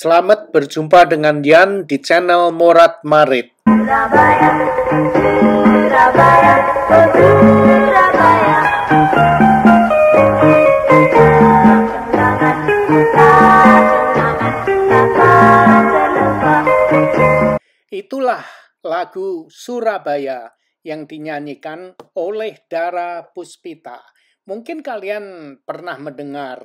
Selamat berjumpa dengan Yan di channel Morat Marit. Surabaya, Surabaya, oh Surabaya. Kenangan kita, kenangan takkan terlupa. Itulah lagu Surabaya yang dinyanyikan oleh Dara Puspita. Mungkin kalian pernah mendengar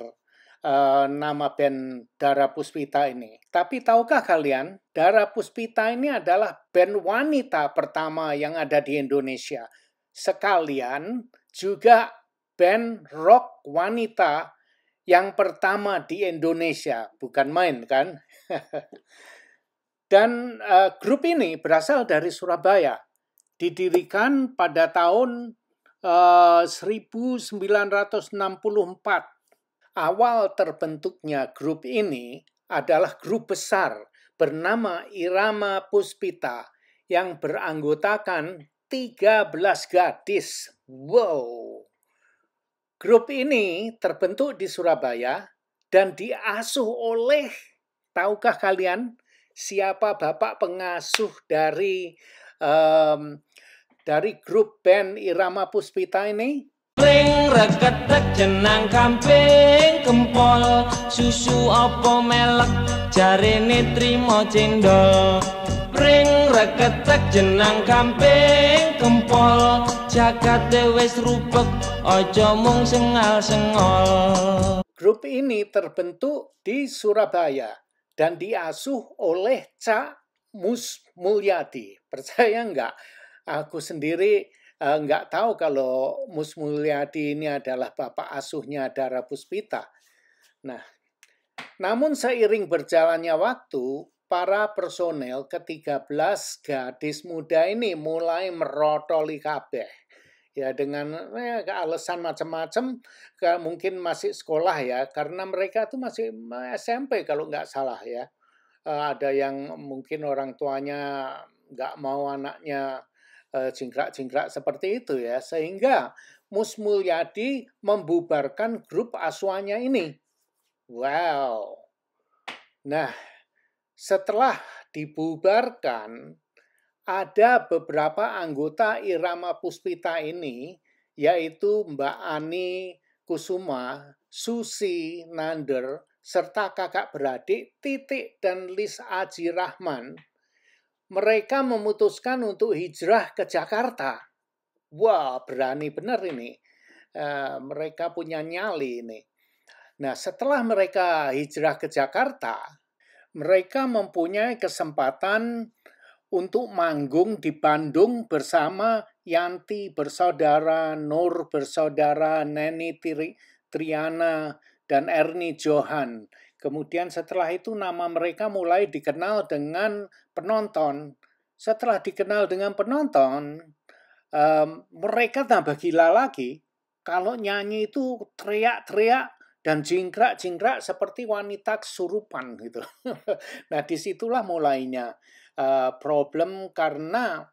nama band Dara Puspita ini. Tapi tahukah kalian, Dara Puspita ini adalah band wanita pertama yang ada di Indonesia. Sekalian juga band rock wanita yang pertama di Indonesia. Bukan main kan? Dan grup ini berasal dari Surabaya. Didirikan pada tahun 1964. Awal terbentuknya grup ini adalah grup besar bernama Irama Puspita yang beranggotakan 13 gadis. Wow! Grup ini terbentuk di Surabaya dan diasuh oleh, tahukah kalian siapa bapak pengasuh dari grup band Irama Puspita ini? Ring reketek jenang kamping kempol susu apa melek jarene trimo cendol. Ring reketek jenang kamping kempol jagate wis rubek aja mung sengal-sengol. Grup ini terbentuk di Surabaya dan diasuh oleh Cak Mus Mulyadi. Percaya nggak? Aku sendiri nggak tahu kalau Mus Mulyadi ini adalah bapak asuhnya Dara Puspita. Nah, namun seiring berjalannya waktu, para personel ke-13 gadis muda ini mulai merotoli kabeh. Ya dengan alasan macam-macam, mungkin masih sekolah ya, karena mereka tuh masih SMP kalau nggak salah ya. Ada yang mungkin orang tuanya nggak mau anaknya jingkrak-jingkrak seperti itu ya, sehingga Mus Mulyadi membubarkan grup asuhannya ini. Wow. Nah, setelah dibubarkan, ada beberapa anggota Irama Puspita ini, yaitu Mbak Ani Kusuma, Susi Nander, serta kakak beradik Titik dan Lis Aji Rahman. Mereka memutuskan untuk hijrah ke Jakarta. Wah, berani benar ini. Mereka punya nyali ini. Nah, setelah mereka hijrah ke Jakarta, mereka mempunyai kesempatan untuk manggung di Bandung bersama Yanti bersaudara, Nur bersaudara, Neni Triana, dan Erni Johan. Kemudian setelah itu nama mereka mulai dikenal dengan penonton. Setelah dikenal dengan penonton, mereka tambah gila lagi. Kalau nyanyi itu teriak-teriak dan jingkrak-jingkrak seperti wanita kesurupan gitu. Nah, disitulah mulainya problem karena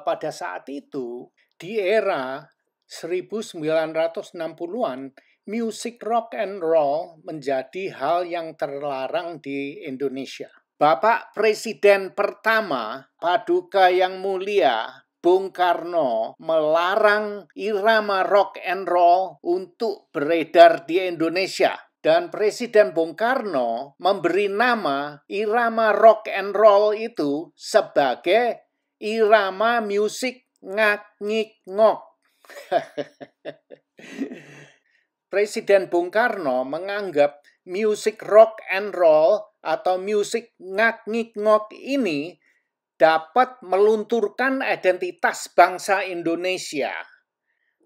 pada saat itu di era 1960-an musik rock and roll menjadi hal yang terlarang di Indonesia. Bapak Presiden pertama Paduka Yang Mulia Bung Karno melarang irama rock and roll untuk beredar di Indonesia. Dan Presiden Bung Karno memberi nama irama rock and roll itu sebagai irama musik ngak-ngik-ngok. Presiden Bung Karno menganggap musik rock and roll atau musik ngak-ngik-ngok ini dapat melunturkan identitas bangsa Indonesia.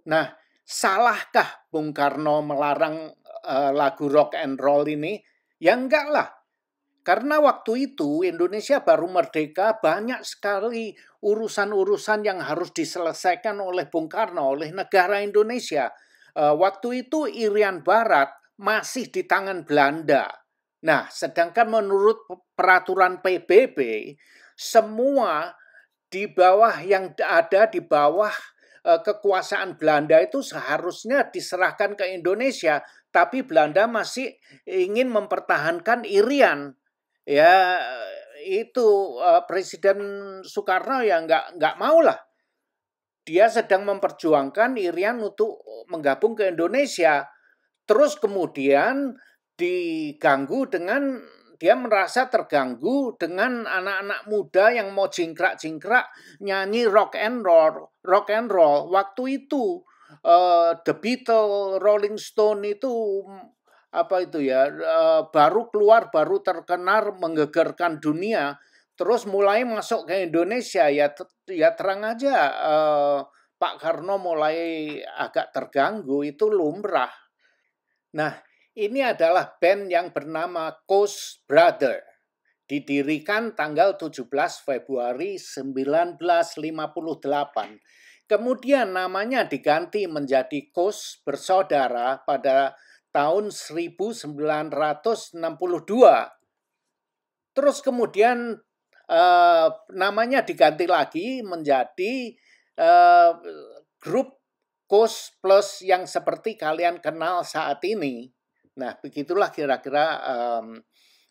Nah, salahkah Bung Karno melarang lagu rock and roll ini? Ya enggak lah. Karena waktu itu Indonesia baru merdeka, banyak sekali urusan-urusan yang harus diselesaikan oleh Bung Karno, oleh negara Indonesia. Waktu itu Irian Barat masih di tangan Belanda. Nah, sedangkan menurut peraturan PBB, semua di bawah yang ada di bawah kekuasaan Belanda itu seharusnya diserahkan ke Indonesia, tapi Belanda masih ingin mempertahankan Irian. ya itu Presiden Soekarno ya nggak mau lah. Dia sedang memperjuangkan Irian untuk menggabung ke Indonesia. Terus kemudian diganggu dengan dia merasa terganggu dengan anak-anak muda yang mau jingkrak-jingkrak nyanyi rock and roll. Waktu itu The Beatles, Rolling Stone itu apa itu ya baru keluar, baru terkenal, menggegerkan dunia. Terus mulai masuk ke Indonesia ya terang aja Pak Karno mulai agak terganggu, itu lumrah. Nah, ini adalah band yang bernama Coast Brother. Didirikan tanggal 17 Februari 1958. Kemudian namanya diganti menjadi Coast Bersaudara pada tahun 1962. Terus kemudian namanya diganti lagi menjadi grup Coast Plus yang seperti kalian kenal saat ini. Nah, begitulah kira-kira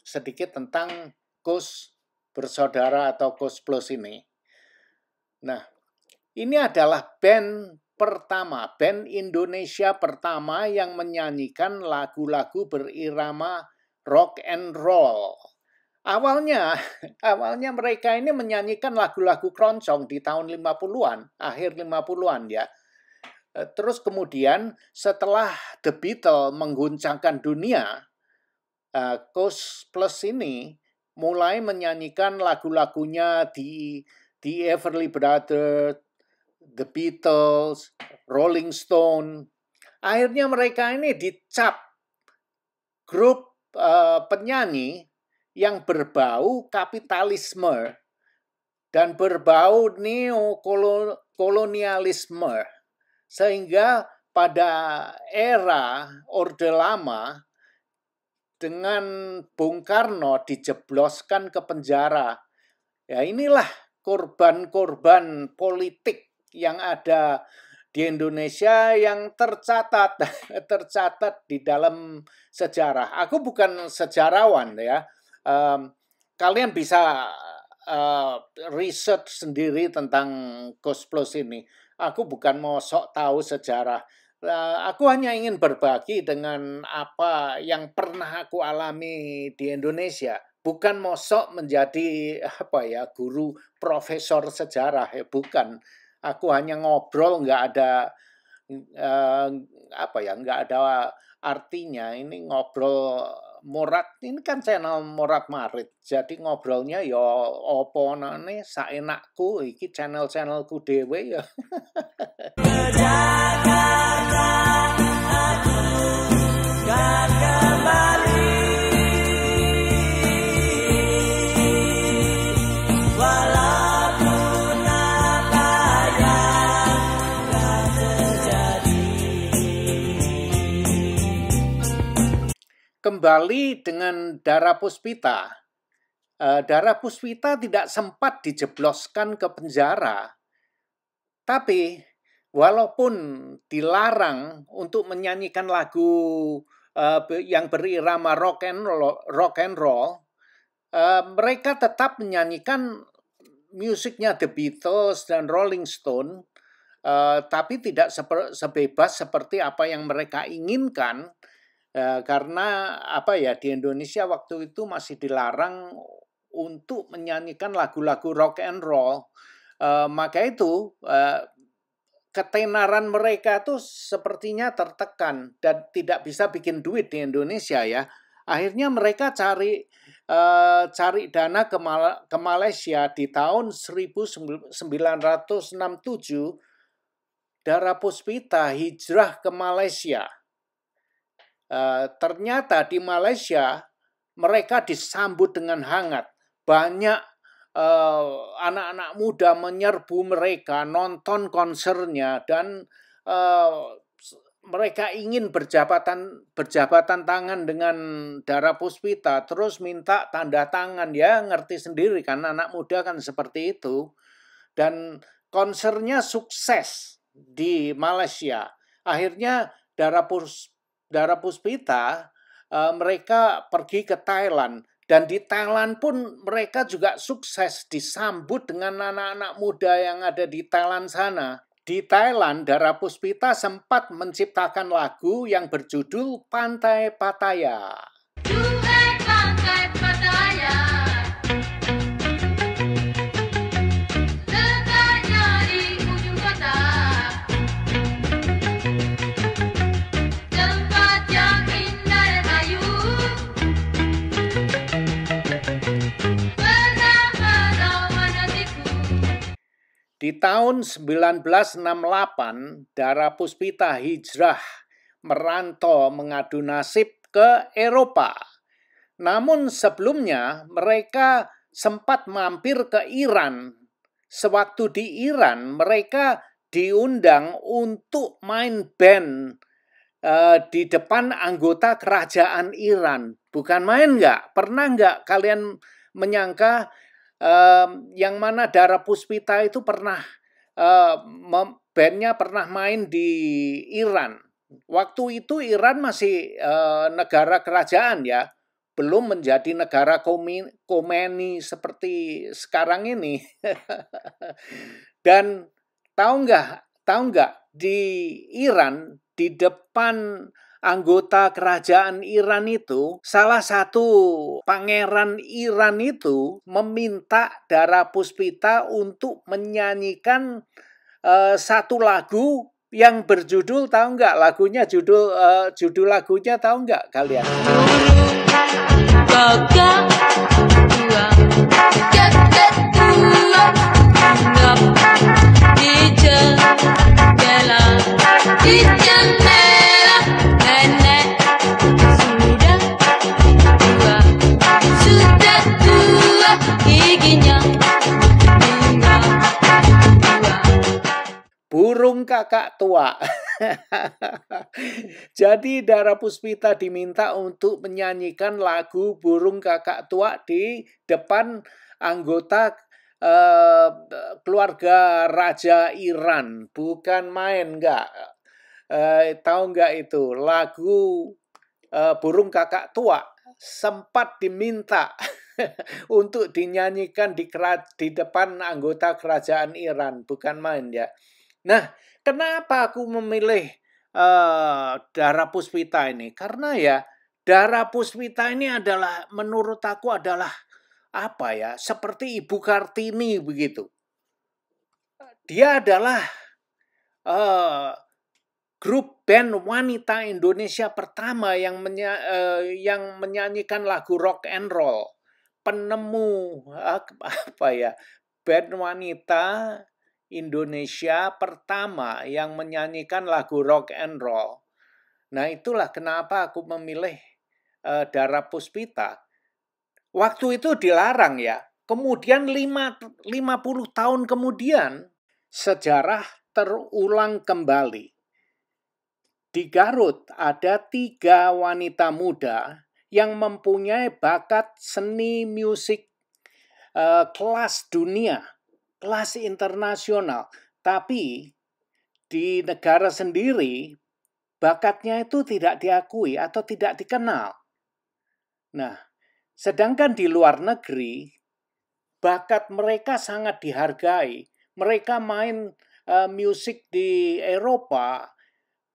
sedikit tentang Coast Bersaudara atau Coast Plus ini. Nah, ini adalah band pertama, band Indonesia pertama yang menyanyikan lagu-lagu berirama rock and roll. Awalnya mereka ini menyanyikan lagu-lagu keroncong di tahun 50-an, akhir 50-an ya. Terus kemudian setelah The Beatles mengguncangkan dunia, Coast Plus ini mulai menyanyikan lagu-lagunya di The Everly Brothers, The Beatles, Rolling Stone. Akhirnya mereka ini dicap grup penyanyi yang berbau kapitalisme dan berbau neokolonialisme. Sehingga pada era Orde Lama dengan Bung Karno dijebloskan ke penjara. Ya inilah korban-korban politik yang ada di Indonesia yang tercatat di dalam sejarah. Aku bukan sejarawan ya. Kalian bisa research sendiri tentang Coast Plus ini. Aku bukan mau sok tahu sejarah. Aku hanya ingin berbagi dengan apa yang pernah aku alami di Indonesia. Bukan mau sok menjadi guru profesor sejarah ya, bukan. Aku hanya ngobrol, nggak ada nggak ada artinya. Ini ngobrol Morat, ini kan channel Morat Marit. Jadi ngobrolnya ya opo nane saenakku, iki channelku dhewe ya. Kembali dengan Dara Puspita. Dara Puspita tidak sempat dijebloskan ke penjara. Tapi walaupun dilarang untuk menyanyikan lagu yang berirama rock and roll, mereka tetap menyanyikan musiknya The Beatles dan Rolling Stone, tapi tidak sebebas seperti apa yang mereka inginkan. Karena di Indonesia waktu itu masih dilarang untuk menyanyikan lagu-lagu rock and roll. Maka itu ketenaran mereka tuh sepertinya tertekan dan tidak bisa bikin duit di Indonesia ya. Akhirnya mereka cari dana ke Malaysia di tahun 1967. Dara Puspita hijrah ke Malaysia. Ternyata di Malaysia mereka disambut dengan hangat. Banyak anak-anak muda menyerbu mereka, nonton konsernya, dan mereka ingin berjabatan tangan dengan Dara Puspita, terus minta tanda tangan. Ya ngerti sendiri kan, anak muda kan seperti itu. Dan konsernya sukses di Malaysia. Akhirnya Dara Puspita mereka pergi ke Thailand Dan di Thailand pun mereka juga sukses disambut dengan anak-anak muda yang ada di Thailand sana. Di Thailand, Dara Puspita sempat menciptakan lagu yang berjudul Pantai Pattaya. Duhai pantai Pattaya, letaknya di ujung kota, tempat yang indah dan ayu, pernah melawan hatiku. Di tahun 1968, Dara Puspita hijrah merantau mengadu nasib ke Eropa. Namun sebelumnya mereka sempat mampir ke Iran. Sewaktu di Iran mereka diundang untuk main band di depan anggota kerajaan Iran. Bukan main nggak? Pernah nggak kalian menyangka yang mana Dara Puspita itu pernah bandnya pernah main di Iran? Waktu itu Iran masih negara kerajaan ya, belum menjadi negara Khomeini seperti sekarang ini. Dan tahu nggak di Iran, di depan anggota kerajaan Iran itu, salah satu pangeran Iran itu meminta Dara Puspita untuk menyanyikan satu lagu yang berjudul, tahu nggak lagunya, judul lagunya tahu nggak kalian? Kakak tua, kakak tua, ngap di jendela, nenek sudah tua, giginya tinggal dua. Burung kakak tua. Jadi Dara Puspita diminta untuk menyanyikan lagu Burung Kakak Tua di depan anggota keluarga Raja Iran. Bukan main, nggak? Tahu nggak itu? Lagu Burung Kakak Tua sempat diminta untuk dinyanyikan di depan anggota kerajaan Iran. Bukan main ya. Nah, kenapa aku memilih Dara Puspita ini? Karena ya Dara Puspita ini adalah, menurut aku adalah apa ya, seperti Ibu Kartini begitu. Dia adalah grup band wanita Indonesia pertama yang menyanyikan lagu rock and roll. Penemu apa ya, band wanita Indonesia pertama yang menyanyikan lagu rock and roll. Nah, itulah kenapa aku memilih Dara Puspita. Waktu itu dilarang ya. Kemudian 50 tahun kemudian sejarah terulang kembali. Di Garut ada 3 wanita muda yang mempunyai bakat seni musik kelas dunia, kelas internasional, tapi di negara sendiri bakatnya itu tidak diakui atau tidak dikenal. Nah, sedangkan di luar negeri bakat mereka sangat dihargai. Mereka main musik di Eropa,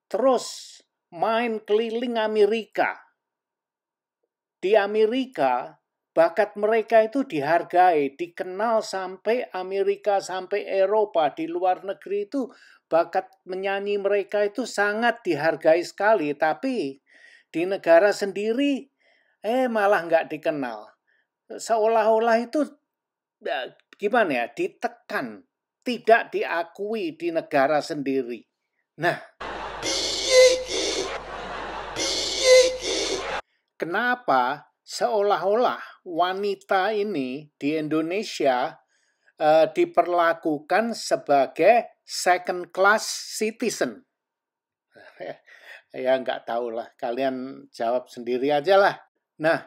terus main keliling Amerika. Di Amerika bakat mereka itu dihargai, dikenal sampai Amerika, sampai Eropa. Di luar negeri itu bakat menyanyi mereka itu sangat dihargai sekali. Tapi di negara sendiri malah nggak dikenal. Seolah-olah itu gimana ya, ditekan, tidak diakui di negara sendiri. Nah, kenapa seolah-olah wanita ini di Indonesia diperlakukan sebagai second class citizen? Ya nggak tahu lah, kalian jawab sendiri aja lah. Nah,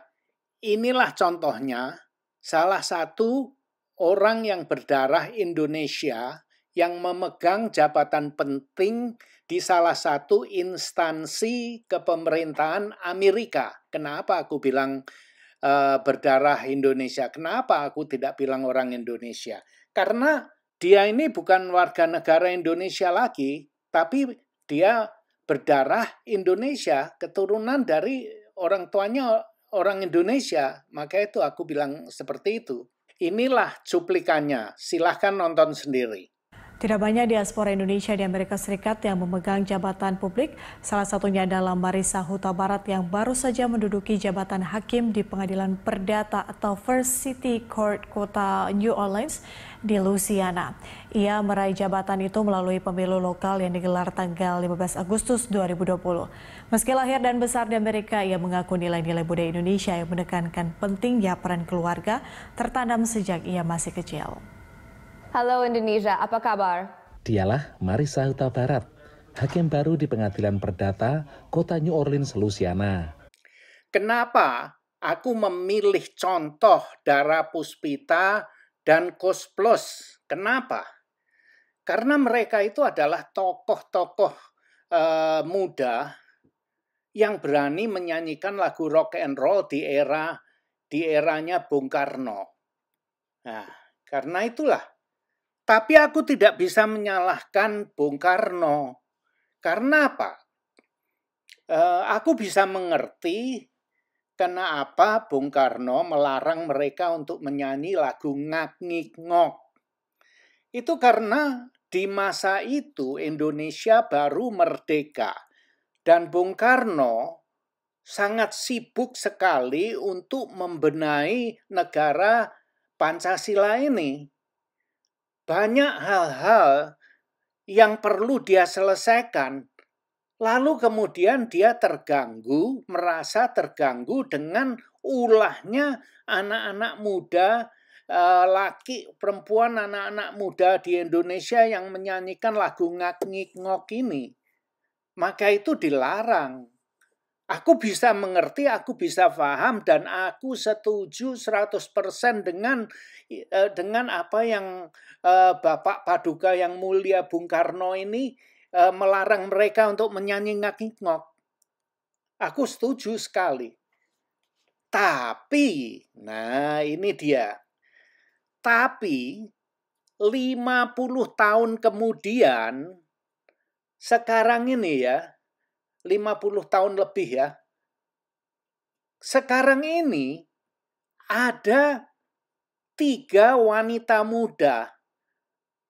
inilah contohnya salah satu orang yang berdarah Indonesia yang memegang jabatan penting di salah satu instansi kepemerintahan Amerika. Kenapa aku bilang berdarah Indonesia. Kenapa aku tidak bilang orang Indonesia? Karena dia ini bukan warga negara Indonesia lagi, tapi dia berdarah Indonesia, keturunan dari orang tuanya orang Indonesia. Maka itu aku bilang seperti itu. Inilah cuplikannya, silahkan nonton sendiri. Tidak banyak diaspora Indonesia di Amerika Serikat yang memegang jabatan publik, salah satunya adalah Marissa Huta Barat yang baru saja menduduki jabatan hakim di Pengadilan Perdata atau First City Court kota New Orleans di Louisiana. Ia meraih jabatan itu melalui pemilu lokal yang digelar tanggal 15 Agustus 2020. Meski lahir dan besar di Amerika, ia mengaku nilai-nilai budaya Indonesia yang menekankan pentingnya peran keluarga tertanam sejak ia masih kecil. Halo Indonesia, apa kabar? Dialah Marissa Huta Barat, hakim baru di Pengadilan Perdata Kota New Orleans, Louisiana. Kenapa aku memilih contoh Dara Puspita dan Koes Plus? Kenapa? Karena mereka itu adalah tokoh-tokoh muda yang berani menyanyikan lagu rock and roll di eranya Bung Karno. Nah, karena itulah. Tapi aku tidak bisa menyalahkan Bung Karno. Karena apa? Aku bisa mengerti kenapa Bung Karno melarang mereka untuk menyanyi lagu Ngak Ngik Ngok. Itu karena di masa itu Indonesia baru merdeka. Dan Bung Karno sangat sibuk sekali untuk membenahi negara Pancasila ini. Banyak hal-hal yang perlu dia selesaikan. Lalu kemudian dia terganggu, merasa terganggu dengan ulahnya anak-anak muda, laki, perempuan, anak-anak muda di Indonesia yang menyanyikan lagu Ngak Ngik Ngok ini. Maka itu dilarang. Aku bisa mengerti, aku bisa paham, dan aku setuju 100% dengan apa yang Bapak Paduka yang mulia Bung Karno ini melarang mereka untuk menyanyi Ngak Ngik Ngok. Aku setuju sekali. Tapi, nah ini dia. Tapi 50 tahun kemudian, sekarang ini ya, 50 tahun lebih ya. Sekarang ini ada 3 wanita muda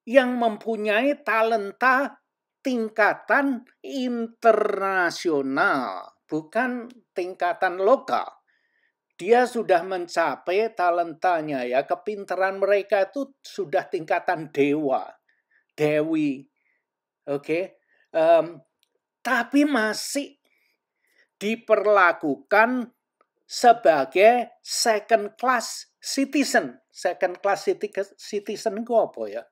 yang mempunyai talenta tingkatan internasional, bukan tingkatan lokal. Dia sudah mencapai talentanya ya, kepintaran mereka itu sudah tingkatan dewa, dewi. Oke. Tapi masih diperlakukan sebagai second class citizen. Second class citizen itu apa ya?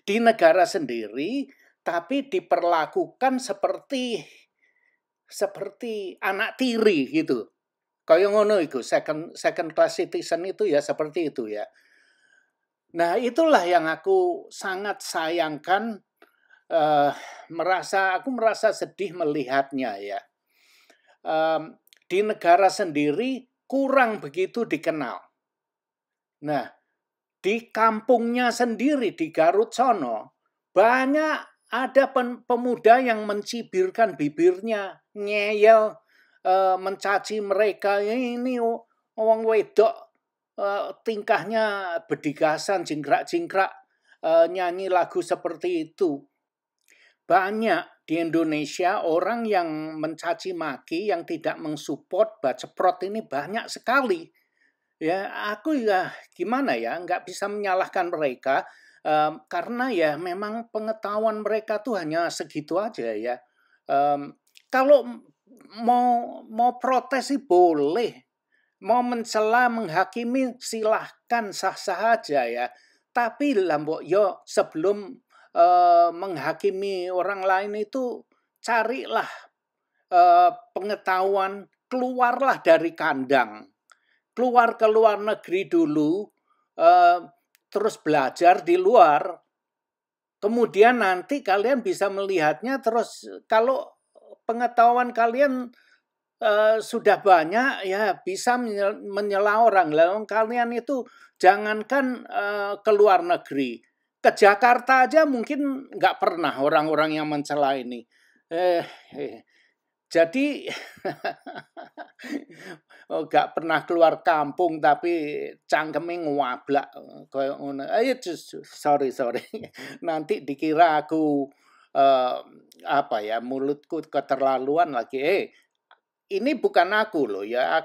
Di negara sendiri, tapi diperlakukan seperti anak tiri gitu. Kayak ngono itu, second class citizen itu ya seperti itu ya. Nah, itulah yang aku sangat sayangkan. Aku merasa sedih melihatnya ya. Di negara sendiri kurang begitu dikenal. Nah, di kampungnya sendiri di Garut sono banyak ada pemuda yang mencibirkan bibirnya, ngeyel, mencaci mereka. Ini wong wedok tingkahnya bedigasan, jingkrak-jingkrak, nyanyi lagu seperti itu. Banyak di Indonesia orang yang mencaci maki, yang tidak mensupport Baceprot ini banyak sekali. Ya, aku ya gimana ya, nggak bisa menyalahkan mereka karena ya memang pengetahuan mereka tuh hanya segitu aja ya. Kalau mau protes sih boleh, mau mencela, menghakimi silahkan, sah-sah aja ya. Tapi lambok yo sebelum menghakimi orang lain itu carilah pengetahuan, keluarlah dari kandang, keluar ke luar negeri dulu, terus belajar di luar, kemudian nanti kalian bisa melihatnya. Terus kalau pengetahuan kalian sudah banyak ya bisa menyela orang. Lalu kalian itu jangankan ke luar negeri, ke Jakarta aja mungkin nggak pernah orang-orang yang mencela ini. Jadi nggak pernah keluar kampung tapi cangkeme ngwablak koyo ngono. Sorry. Nanti dikira aku apa ya, mulutku keterlaluan lagi. Ini bukan aku loh ya,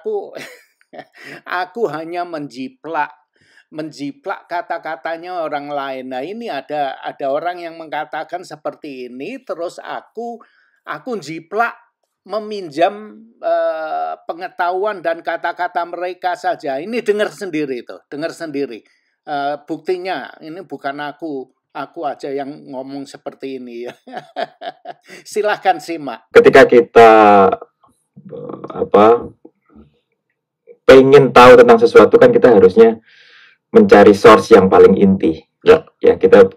aku hanya menjiplak kata-katanya orang lain. Nah, ini ada orang yang mengatakan seperti ini, terus aku jiplak meminjam pengetahuan dan kata-kata mereka saja. Ini dengar sendiri. Buktinya ini bukan aku aja yang ngomong seperti ini ya. Silahkan simak. Ketika kita pengen tahu tentang sesuatu kan kita harusnya mencari source yang paling inti. Ya, kita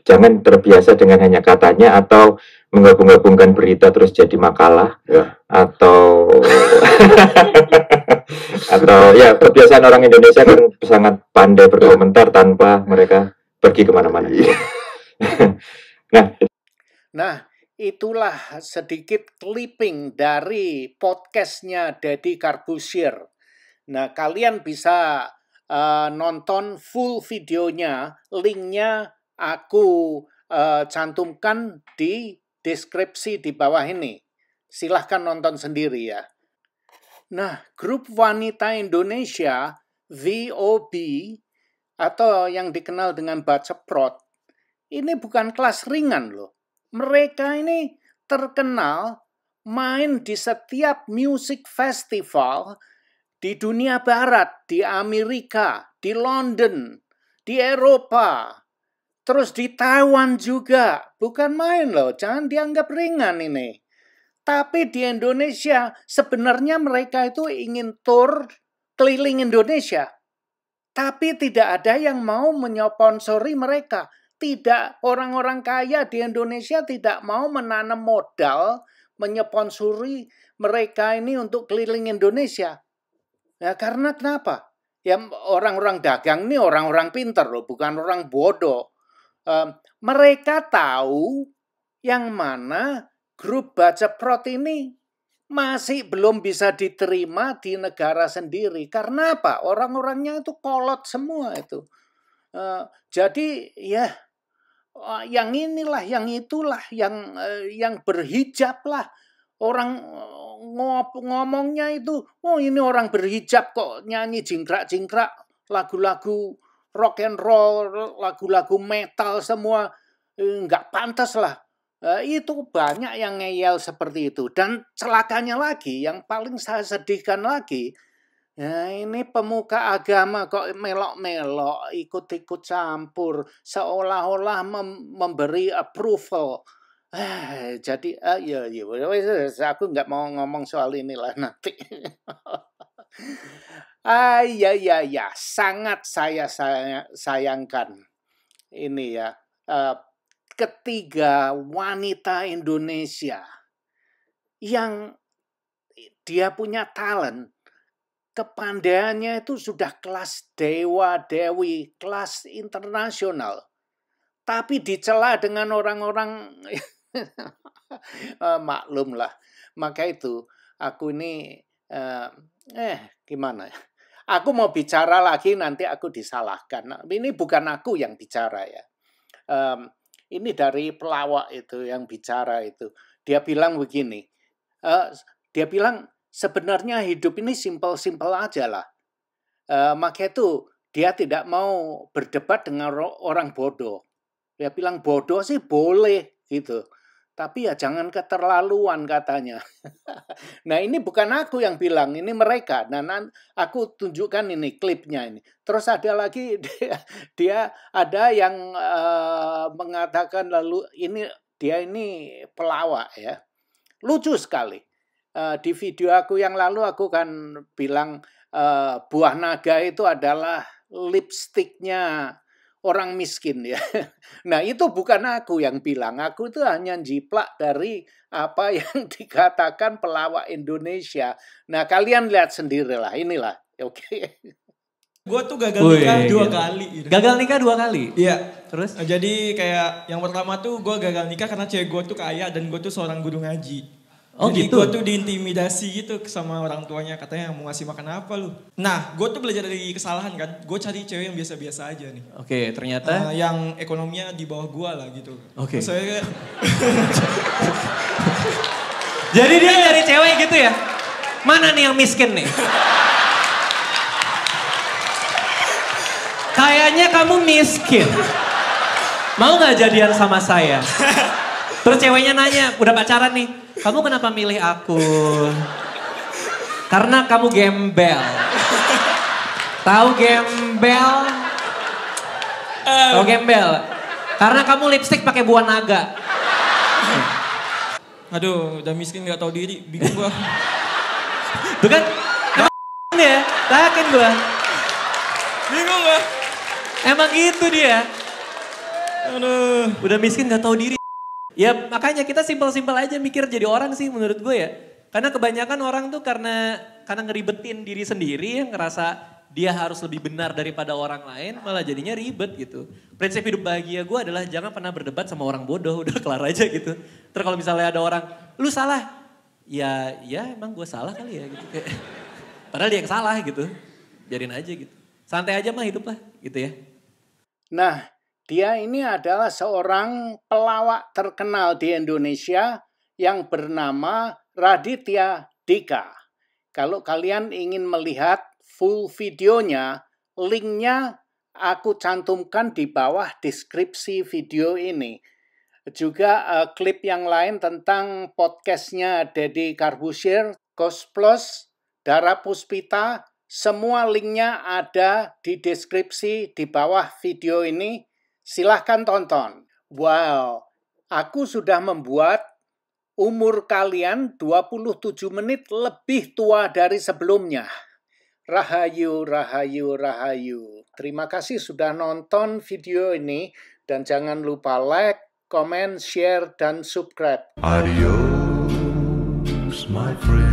jangan terbiasa dengan hanya katanya atau menggabung-gabungkan berita terus jadi makalah atau ya, kebiasaan orang Indonesia kan sangat pandai berkomentar tanpa mereka pergi kemana-mana. Nah, itulah sedikit clipping dari podcastnya Deddy Corbuzier. Nah, kalian bisa nonton full videonya, linknya aku cantumkan di deskripsi di bawah ini. Silahkan nonton sendiri ya. Nah, grup wanita Indonesia VOB atau yang dikenal dengan Baceprot, ini bukan kelas ringan loh. Mereka ini terkenal main di setiap music festival di dunia barat, di Amerika, di London, di Eropa, terus di Taiwan juga. Bukan main loh, jangan dianggap ringan ini. Tapi di Indonesia sebenarnya mereka itu ingin tour keliling Indonesia. Tapi tidak ada yang mau menyponsori mereka. Tidak, orang-orang kaya di Indonesia tidak mau menanam modal menyponsori mereka ini untuk keliling Indonesia. Ya, karena kenapa? Ya, orang-orang dagang ini orang-orang pintar loh, bukan orang bodoh. Mereka tahu yang mana grup Baceprot ini masih belum bisa diterima di negara sendiri. Karena apa? Orang-orangnya itu kolot semua itu. Jadi ya, yang inilah, yang itulah, yang berhijab lah. Orang ngomongnya itu, oh ini orang berhijab kok nyanyi jingkrak-jingkrak, lagu-lagu rock and roll, lagu-lagu metal semua, nggak pantas lah. Itu banyak yang ngeyel seperti itu. Dan celakanya lagi, yang paling saya sedihkan lagi, ya ini pemuka agama kok melok-melok, ikut-ikut campur, seolah-olah memberi approval. Jadi ya, aku nggak mau ngomong soal inilah nanti. Ya, sangat saya sayangkan ini ya. Ketiga wanita Indonesia yang dia punya talent, kepandaiannya itu sudah kelas dewa dewi, kelas internasional, tapi dicela dengan orang-orang maklum lah. Maka itu aku ini gimana ya? Aku mau bicara lagi nanti aku disalahkan. Ini bukan aku yang bicara ya. Ini dari pelawak itu yang bicara itu. Dia bilang begini. Dia bilang sebenarnya hidup ini simpel-simpel aja lah. Maka itu dia tidak mau berdebat dengan orang bodoh. Dia bilang bodoh sih boleh gitu. Tapi ya jangan keterlaluan katanya. Nah ini bukan aku yang bilang, ini mereka. Dan aku tunjukkan ini klipnya ini. Terus ada lagi dia ada yang mengatakan lalu dia ini pelawak ya. Lucu sekali. Di video aku yang lalu aku kan bilang buah naga itu adalah lipstiknya orang miskin ya. Nah, itu bukan aku yang bilang. Aku itu hanya jiplak dari apa yang dikatakan pelawak Indonesia. Nah, kalian lihat sendirilah. Inilah. Oke. Gue tuh gagal nikah 2 kali. Gitu. Gagal nikah 2 kali? Iya. Terus? Jadi kayak yang pertama tuh gue gagal nikah karena cewek gue tuh kaya dan gue tuh seorang guru ngaji. Oh jadi gitu? gue tuh diintimidasi gitu sama orang tuanya, katanya mau ngasih makan apa lu. Nah gue tuh belajar dari kesalahan kan, gue cari cewek yang biasa-biasa aja nih. Oke, ternyata? Yang ekonominya di bawah gue lah gitu. Oke. Terus saya Jadi dia nyari cewek gitu ya? Mana nih yang miskin nih? Kayaknya kamu miskin. Mau gak jadian sama saya? Terus ceweknya nanya, udah pacaran nih. Kamu kenapa milih aku? Karena kamu gembel. Tahu gembel? Tahu gembel? Karena kamu lipstik pakai buah naga. aduh udah miskin gak tahu diri, bingung gua. Tuh kan? Emang ya? Yakin gua. Bingung gua. Emang gitu dia. Aduh. Udah miskin gak tahu diri. Ya makanya kita simpel-simpel aja mikir jadi orang sih menurut gue ya. Karena kebanyakan orang tuh karena ngeribetin diri sendiri ya, ngerasa dia harus lebih benar daripada orang lain, malah jadinya ribet gitu. Prinsip hidup bahagia gue adalah jangan pernah berdebat sama orang bodoh, udah kelar aja gitu. Terus kalau misalnya ada orang, lu salah. Ya emang gue salah kali ya gitu. Padahal dia yang salah gitu. Biarin aja gitu. Santai aja mah hidup lah gitu ya. Nah, dia ini adalah seorang pelawak terkenal di Indonesia yang bernama Raditya Dika. Kalau kalian ingin melihat full videonya, linknya aku cantumkan di bawah deskripsi video ini. Juga klip yang lain tentang podcastnya Deddy Corbuzier, Cosplus, Dara Puspita, semua linknya ada di deskripsi di bawah video ini. Silahkan tonton. Wow, aku sudah membuat umur kalian 27 menit lebih tua dari sebelumnya. Rahayu, rahayu, rahayu. Terima kasih sudah nonton video ini. Dan jangan lupa like, comment, share, dan subscribe. Adios, my friend.